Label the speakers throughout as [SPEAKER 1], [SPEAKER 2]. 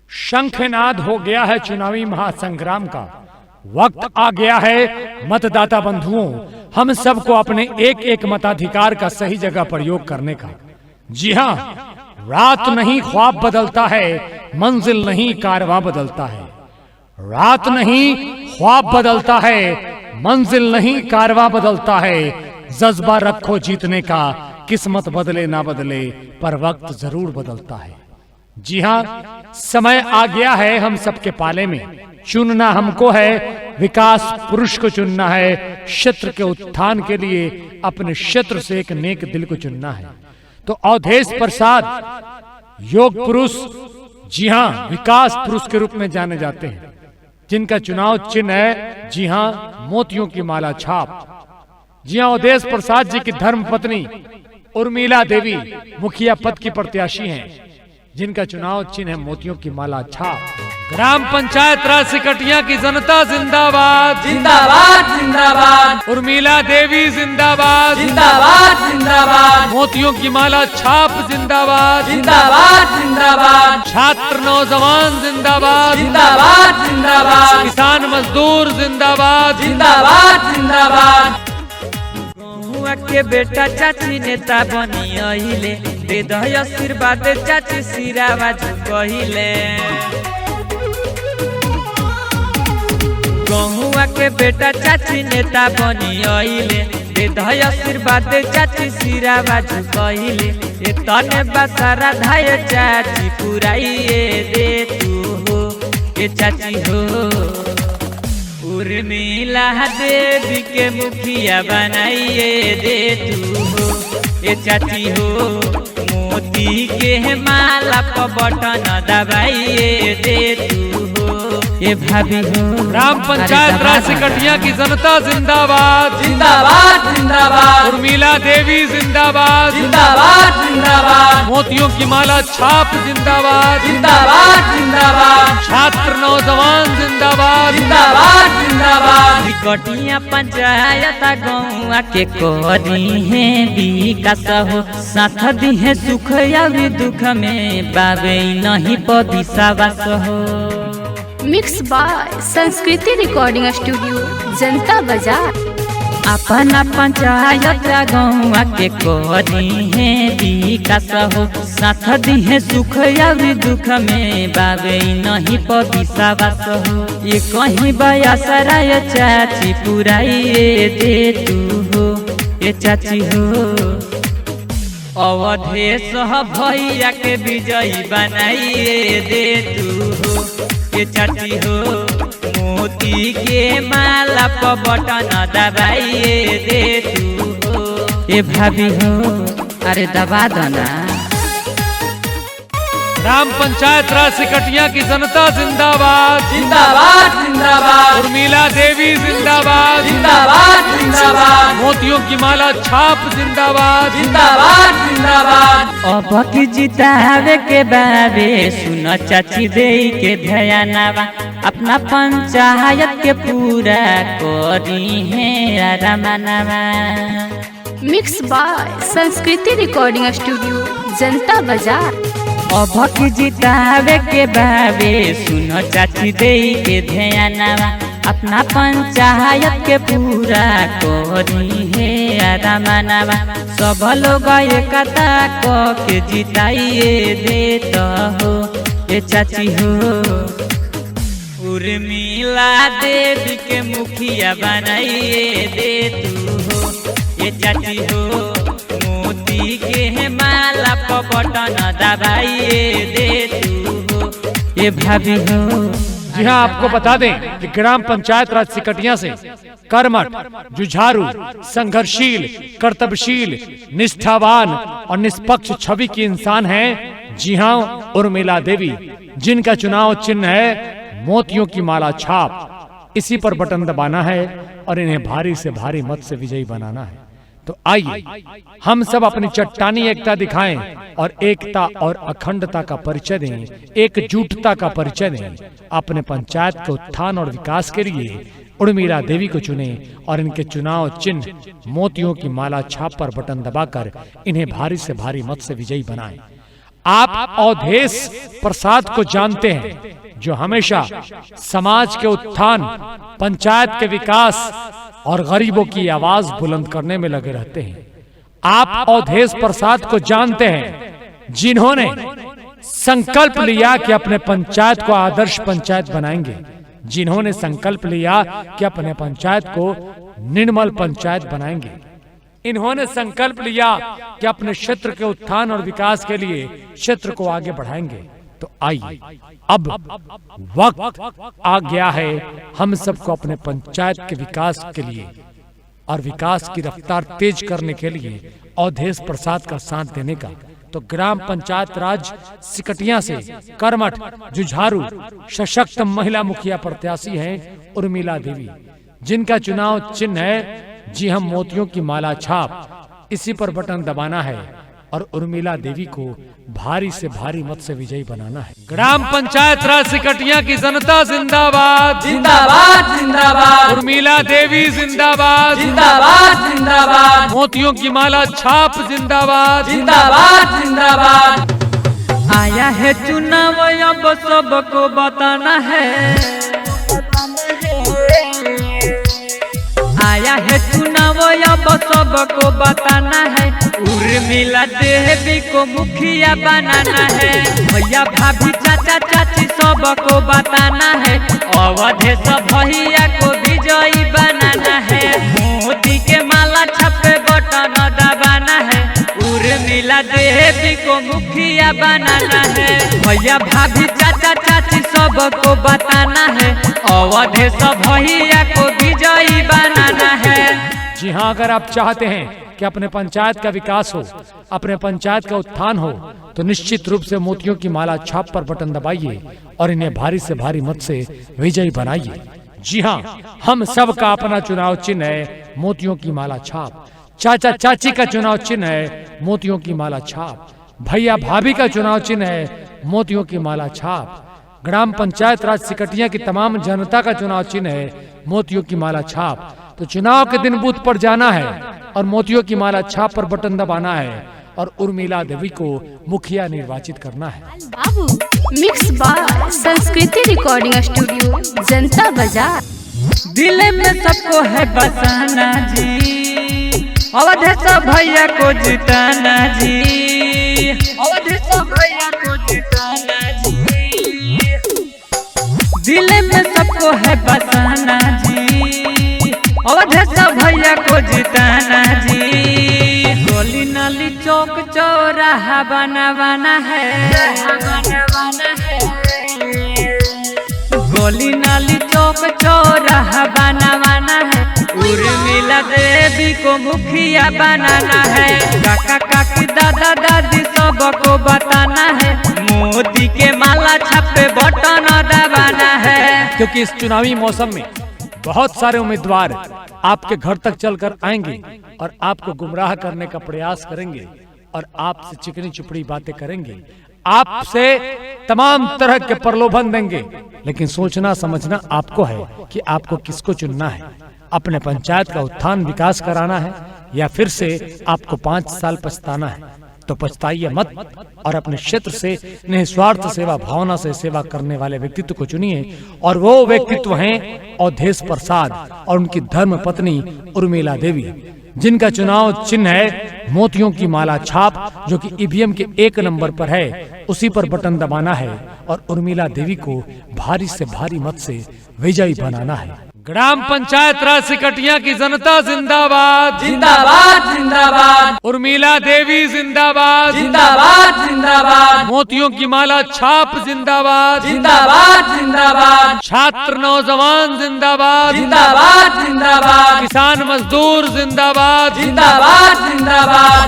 [SPEAKER 1] शंखनाद हो गया है चुनावी महासंग्राम का। वक्त आ गया है मतदाता बंधुओं, हम सबको अपने एक एक मताधिकार का सही जगह प्रयोग करने का। जी हाँ, रात नहीं ख्वाब बदलता है, मंजिल नहीं कारवां बदलता है। रात नहीं ख्वाब बदलता है, मंजिल नहीं कारवां बदलता है। जज्बा रखो जीतने का, किस्मत बदले ना बदले पर वक्त जरूर बदलता है। जी हाँ, समय आ गया है हम सबके पाले में। चुनना हमको है, विकास पुरुष को चुनना है। क्षेत्र के उत्थान के लिए अपने क्षेत्र से एक नेक दिल को चुनना है। तो अवधेश प्रसाद योग पुरुष, जी हाँ, विकास पुरुष के रूप में जाने जाते हैं, जिनका चुनाव चिन्ह है, जी हाँ, मोतियों की माला छाप। जी हाँ, अवधेश प्रसाद जी की धर्म पत्नी उर्मिला देवी मुखिया पद की प्रत्याशी हैं, जिनका चुनाव चिन्ह है मोतियों की माला छाप। ग्राम पंचायत राज सिकटिया की जनता जिंदाबाद
[SPEAKER 2] जिंदाबाद जिंदाबाद।
[SPEAKER 1] उर्मिला देवी जिंदाबाद
[SPEAKER 2] जिंदाबाद जिंदाबाद।
[SPEAKER 1] मोतियों की माला छाप जिंदाबाद
[SPEAKER 2] जिंदाबाद जिंदाबाद।
[SPEAKER 1] छात्र नौजवान जिंदाबाद
[SPEAKER 2] जिंदाबाद जिंदाबाद।
[SPEAKER 1] किसान मजदूर जिंदाबाद
[SPEAKER 2] जिंदाबाद जिंदाबाद। गहुआ के बेटा चाची नेता बनी अहिले, दे दह आशीर्वाद चाची सिरावा झुकहिले। गहुआ के बेटा चाची नेता बनी अहिले, दे दह आशीर्वाद चाची सिरावा झुकहिले। ए तने बसारा धाय चाची पुराइए दे तू हो, ए चाची हो। उर्मिला देवी के मुखिया बनाइए दे तू हो, ए चाची हो। मोती के माला पर बटन दबाइए दे तू हो, ए भाभी हो।
[SPEAKER 1] ग्राम पंचायत राज सिकटिया की जनता जिंदाबाद
[SPEAKER 2] जिंदाबाद जिंदाबाद।
[SPEAKER 1] उर्मिला देवी जिंदाबाद
[SPEAKER 2] जिंदाबाद जिंदाबाद।
[SPEAKER 1] मोतियों की माला छाप जिंदाबाद
[SPEAKER 2] जिंदाबाद जिंदाबाद।
[SPEAKER 1] छात्र नौजवान जिंदाबाद
[SPEAKER 2] जिंदाबाद जिंदाबाद। सिकटिया पंचायत गौआ के करी है विकास हो, साथ दी है सुख या दुख में बाबे नहीं पविसावास हो।
[SPEAKER 3] मिक्स बाय संस्कृति रिकॉर्डिंग स्टूडियो जनता बाजार।
[SPEAKER 2] अपना पंचायत गौआ के करी है विकास हो, साथ दी है सुख या दुख में बाबे नहीं पविसावास हो। ये कहीं बयासराय चाची पुराइए दे तू हो, ये चाची हो। अवधेश भैया के विजयी बनाइए दे तू हो, ये चाची हो। मोती के माला पर बटन दबाइए दे तू हो, ये भाभी हो। अरे दबा दो ना।
[SPEAKER 1] ग्राम पंचायत राज सिकटिया की जनता जिंदाबाद
[SPEAKER 2] जिंदाबाद जिंदाबाद।
[SPEAKER 1] उर्मिला देवी जिंदाबाद
[SPEAKER 2] जिंदाबाद जिंदाबाद।
[SPEAKER 1] मोतियों की माला छाप जिंदाबाद
[SPEAKER 2] जिंदाबाद जिंदाबाद। अब की जितावे के बाबे सुन चाची दे के ध्यानवा, अपना पंचायत के पूरा करी है रमनवा।
[SPEAKER 3] मिक्स बाय संस्कृति रिकॉर्डिंग स्टूडियो जनता बाजार।
[SPEAKER 2] अब की जितावे के बाबे सुनो चाची दे के ध्यानवा, अपना पंचायत के पूरा करी है रमनवा। सब लोग एकता के जिताइए देता हो, ये चाची हो। उर्मिला देवी के मुखिया बनाइए दे तू हो, ये चाची हो। मोती के माला पर बटन दबाइए दे तू हो, ये भाभी हो।
[SPEAKER 1] जी हाँ, आपको बता दें कि ग्राम पंचायत राज सिकटिया से कर्मठ, जुझारू, संघर्षशील, कर्तव्यशील, निष्ठावान और निष्पक्ष छवि की इंसान हैं, जी हाँ, उर्मिला देवी, जिनका चुनाव चिन्ह है मोतियों की माला छाप। इसी पर बटन दबाना है और इन्हें भारी से भारी मत से विजयी बनाना है। तो आइए हम सब अपनी चट्टानी एकता दिखाएं और एकता और अखंडता का परिचय दें, एकजुटता का परिचय दें। अपने पंचायत के उत्थान और विकास के लिए उर्मिला देवी को चुने और इनके चुनाव चिन्ह मोतियों की माला छाप पर बटन दबाकर इन्हें भारी से भारी मत से विजयी बनाएं। आप अवधेश प्रसाद को जानते हैं, जो हमेशा समाज के उत्थान, पंचायत के विकास और गरीबों की आवाज बुलंद करने में लगे रहते हैं। आप अवधेश प्रसाद को जानते हैं, जिन्होंने संकल्प लिया कि अपने पंचायत को आदर्श पंचायत बनाएंगे, जिन्होंने संकल्प लिया कि अपने पंचायत को निर्मल पंचायत बनाएंगे। इन्होंने संकल्प लिया कि अपने क्षेत्र के उत्थान और विकास के लिए क्षेत्र को आगे बढ़ाएंगे। तो आइए, अब वक्त आ गया है हम सबको अपने पंचायत के विकास के लिए और विकास की रफ्तार तेज करने के लिए अवधेश प्रसाद का साथ देने का। तो ग्राम पंचायत राज सिकटिया से कर्मठ, जुझारू, सशक्त महिला मुखिया प्रत्याशी हैं उर्मिला देवी, जिनका चुनाव चिन्ह है जी हम मोतियों की माला छाप। इसी पर बटन दबाना है और उर्मिला देवी को भारी से भारी मत से विजयी बनाना है। ग्राम पंचायत राज सिकटिया की जनता जिंदाबाद,
[SPEAKER 2] जिंदाबाद जिंदाबाद।
[SPEAKER 1] उर्मिला देवी जिंदाबाद,
[SPEAKER 2] जिंदाबाद जिंदाबाद।
[SPEAKER 1] मोतियों की माला छाप जिंदाबाद,
[SPEAKER 2] जिंदाबाद जिंदाबाद। आया है चुनाव, अब सबको बताना है। आया है चुनाव, अब सबको बताना है। उर्मिला देवी को मुखिया बनाना है। भैया भाभी चाचा चाची सबको बताना है। अवधेश भैया को विजयी बनाना है। मोदी के माला छापे बटन दबाना है। उर्मिला देवी को मुखिया बनाना है। भैया भाभी चाचा चाची सबको बताना है। अवधेश भैया को विजयी बनाना है।
[SPEAKER 1] जी हाँ, अगर आप चाहते हैं कि अपने पंचायत का विकास हो, अपने पंचायत का उत्थान हो, तो निश्चित रूप से मोतियों की माला छाप पर बटन दबाइए और इन्हें भारी से भारी मत से विजयी बनाइए। जी हाँ, हम सब का अपना चुनाव चिन्ह है मोतियों की माला छाप। चाचा चाची का चुनाव चिन्ह है मोतियों की माला छाप। भैया भाभी का चुनाव चिन्ह है मोतियों की माला छाप। ग्राम पंचायत राज सिकटिया की तमाम जनता का चुनाव चिन्ह है मोतियों की माला छाप। तो चुनाव के दिन बूथ पर जाना है और मोतियों की माला छाप पर बटन दबाना है और उर्मिला देवी को मुखिया निर्वाचित करना है।
[SPEAKER 3] बाबू मिक्स बाय संस्कृति रिकॉर्डिंग स्टूडियो, जनता बाजार।
[SPEAKER 2] दिल में सबको है बसाना जी, अवधेश भैया को जिताना जी। अवधेश भैया को जिताना जी। दिल में सबको है बसाना जी, अवधेश भैया को जिताना जी। गली नाली चौक चौराहा बनवाना है। गली नाली चौक चौराहा बनवाना है। उर्मिला देवी को मुखिया बनाना है। काका काकी दादा दादी सबको बताना है। मोदी के माला छापे बटन दबाना है।
[SPEAKER 1] क्योंकि इस चुनावी मौसम में बहुत सारे उम्मीदवार आपके घर तक चलकर आएंगे और आपको गुमराह करने का प्रयास करेंगे और आपसे चिकनी चुपड़ी बातें करेंगे, आपसे तमाम तरह के प्रलोभन देंगे। लेकिन सोचना समझना आपको है कि आपको किसको चुनना है। अपने पंचायत का उत्थान विकास कराना है या फिर से आपको 5 साल पछताना है। तो पछताइए मत और अपने क्षेत्र से निस्वार्थ सेवा भावना से सेवा करने वाले व्यक्तित्व को चुनिए। और वो व्यक्तित्व हैं अवधेश प्रसाद और उनकी धर्म पत्नी उर्मिला देवी, जिनका चुनाव चिन्ह है मोतियों की माला छाप, जो कि ईवीएम के 1 नंबर पर है। उसी पर बटन दबाना है और उर्मिला देवी को भारी से भारी मत से विजयी बनाना है। ग्राम पंचायत राज सिकटिया की जनता जिंदाबाद,
[SPEAKER 2] जिंदाबाद जिंदाबाद।
[SPEAKER 1] उर्मिला देवी जिंदाबाद,
[SPEAKER 2] जिंदाबाद जिंदाबाद।
[SPEAKER 1] मोतियों की माला छाप जिंदाबाद,
[SPEAKER 2] जिंदाबाद जिंदाबाद।
[SPEAKER 1] छात्र नौजवान जिंदाबाद,
[SPEAKER 2] जिंदाबाद जिंदाबाद।
[SPEAKER 1] किसान मजदूर जिंदाबाद,
[SPEAKER 2] जिंदाबाद जिंदाबाद।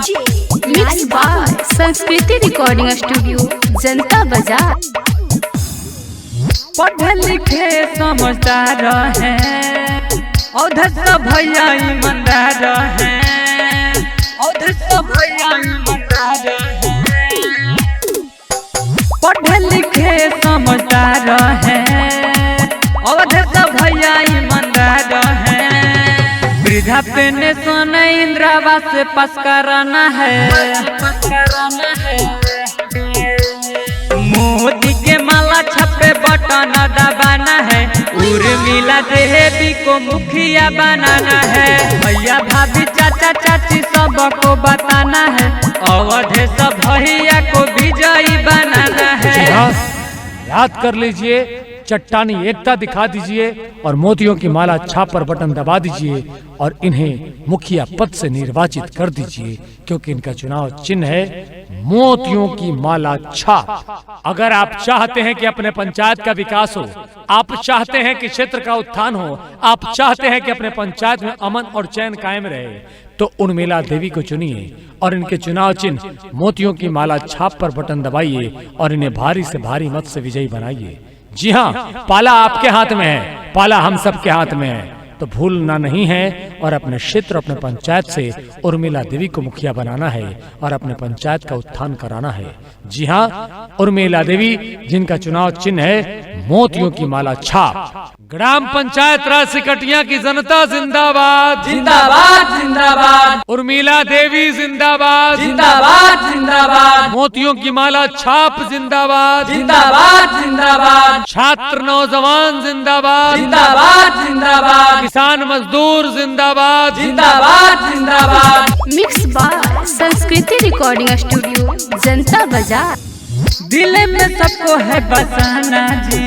[SPEAKER 3] मिक्स बाय संस्कृति रिकॉर्डिंग स्टूडियो, जनता बाजार।
[SPEAKER 2] पढ़े लिखे समझदार हैं, अवधेश भैया ईमानदार हैं। अवधेश भैया ईमानदार हैं। पढ़े लिखे समझदार हैं, अवधेश भैया ईमानदार हैं। वृद्धा पेंशन इंदिरा आवास से पास कराना है। उर्मिला देवी को मुखिया बनाना है, भैया भाभी चाचा चाची सबको बताना है, अवधेश भैया को विजयी बनाना है।
[SPEAKER 1] याद कर लीजिए, चट्टानी एकता दिखा दीजिए और मोतियों की माला छाप पर बटन दबा दीजिए और इन्हें मुखिया पद से निर्वाचित कर दीजिए, क्योंकि इनका चुनाव चिन्ह है मोतियों की माला छाप। अगर आप चाहते हैं कि अपने पंचायत का विकास हो, आप चाहते हैं कि क्षेत्र का उत्थान हो, आप चाहते हैं कि अपने पंचायत में अमन और चैन कायम रहे, तो उर्मिला देवी को चुनिए और इनके चुनाव चिन्ह मोतियों की माला छाप पर बटन दबाइए और इन्हें भारी से भारी मत से विजयी बनाइए। जी हाँ, पाला आपके हाथ में है, पाला हम सब के हाथ में है, तो भूलना नहीं है और अपने क्षेत्र अपने पंचायत से उर्मिला देवी को मुखिया बनाना है और अपने पंचायत का उत्थान कराना है। जी हाँ, उर्मिला देवी जिनका चुनाव चिन्ह है मोतियों की माला छाप। ग्राम पंचायत राज सिकटिया की जनता जिंदाबाद
[SPEAKER 2] जिंदाबाद जिंदाबाद,
[SPEAKER 1] उर्मिला देवी जिंदाबाद
[SPEAKER 2] जिंदाबाद जिंदाबाद,
[SPEAKER 1] मोतियों की माला छाप जिंदाबाद
[SPEAKER 2] जिंदाबाद जिंदाबाद,
[SPEAKER 1] छात्र नौजवान जिंदाबाद
[SPEAKER 2] जिंदाबाद जिंदाबाद,
[SPEAKER 1] किसान मजदूर जिंदाबाद
[SPEAKER 2] जिंदाबाद जिंदाबाद।
[SPEAKER 3] मिक्स बाय संस्कृति रिकॉर्डिंग स्टूडियो जनता बाजार।
[SPEAKER 2] दिल में सबको है बसाना जी,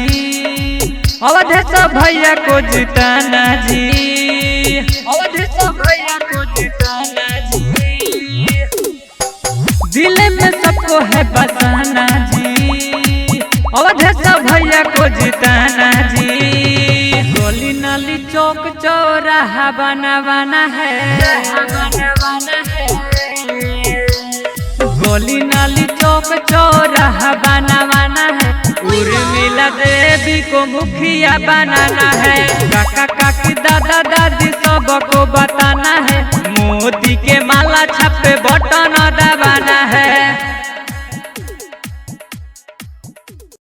[SPEAKER 2] अवधेश भैया को जिताना जी, अवधेश भैया को जिताना जी। दिल में सबको है बसाना जी, अवधेश भैया को जिताना जी। गली नाली चौक चौराहा बनवाना है, गली नाली चौक चौराहा बनवाना है, उर्मिला देवी को मुखिया बनाना है, काका काकी दादा दादी सबको बताना है, मोदी के माला छापे बटन दबाना